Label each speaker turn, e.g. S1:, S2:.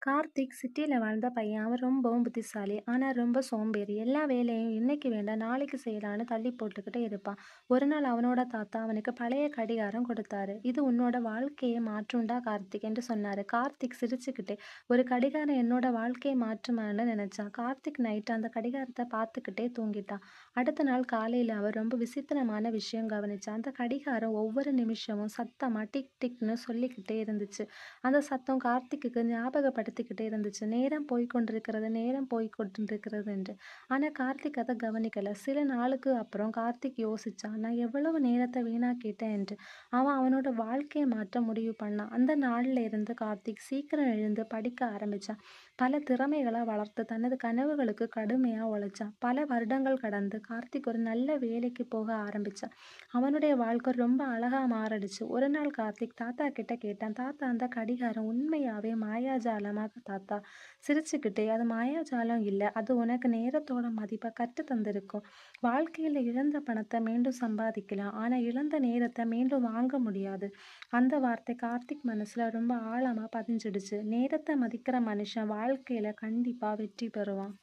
S1: கார்த்திக் சிட்டில வாழ்ந்த பையன். அவன் ரொம்பவும் புத்திசாலி. ஆனா ரொம்ப சோம்பேறி. எல்லா வேலையும் இன்னைக்கு வேண்டாம், நாளைக்கு செய்யலான்னு தள்ளி போட்டுக்கிட்டே இருப்பான். ஒரு நாள் அவனோட தாத்தா அவனுக்கு பழைய கடிகாரம் கொடுத்தாரு. "இது உன்னோட வாழ்க்கையை மாற்றும்டா கார்த்திக்" என்று சொன்னாரு. கார்த்திக் சிரிச்சுக்கிட்டே, "ஒரு கடிகாரம் என்னோட வாழ்க்கையை மாற்றுமான்னு நினைச்சான்." கார்த்திக் நைட்டு அந்த கடிகாரத்தை பார்த்துக்கிட்டே தூங்கிட்டான். அடுத்த நாள் காலையில அவன் ரொம்ப விசித்திரமான விஷயம் கவனிச்சான். அந்த கடிகாரம் ஒவ்வொரு நிமிஷமும் சத்தமா டிக் டிக்னு சொல்லிக்கிட்டே இருந்துச்சு. அந்த சத்தம் கார்த்திக்குக்கு ஞாபகப்படுத்திக்கிட்டே இருந்துச்சு. நேரம் போய்க் கொண்டிருக்கிறது, நேரம் போய்க் கொண்டிருக்கிறது என்று. ஆனா கார்த்திக் அத கவனிக்கல. சில நாளுக்கு அப்புறம் கார்த்திக் யோசிச்சான், "நான் எவ்வளவு நேரத்த வீணாக்கிட்டேன்" என்று. அவன் அவனோட வாழ்க்கைய மாற்ற முடிவு பண்ணான். அந்த நாள்ல இருந்து கார்த்திக் சீக்கிரம் எழுந்து படிக்க ஆரம்பிச்சான். பல திறமைகள வளர்த்து தனது கனவுகளுக்கு கடுமையா உழைச்சான். பல வருடங்கள் கடந்து கார்த்திக் ஒரு நல்ல வேலைக்கு போக ஆரம்பிச்சான். அவனுடைய வாழ்க்கை ரொம்ப அழகா மாறிடுச்சு. ஒரு நாள் கார்த்திக் தாத்தா கிட்ட கேட்டான், "தாத்தா, அந்த கடிகாரம் உண்மையாவே மாயாஜாலமா தாத்தா?" சிரிச்சுக்கிட்டே, "அது மாயாஜாலம் இல்ல. அது உனக்கு நேரத்தோட மதிப்ப கத்து தந்திருக்கும். வாழ்க்கையில இழந்த பணத்த மீண்டும் சம்பாதிக்கலாம். ஆனா இழந்த நேரத்த மீண்டும் வாங்க முடியாது." அந்த வார்த்தை கார்த்திக் மனசுல ரொம்ப ஆழமா பதிஞ்சிடுச்சு. நேரத்த மதிக்கிற மனுஷன் வாழ்க்கையில கண்டிப்பா வெற்றி பெறுவான்.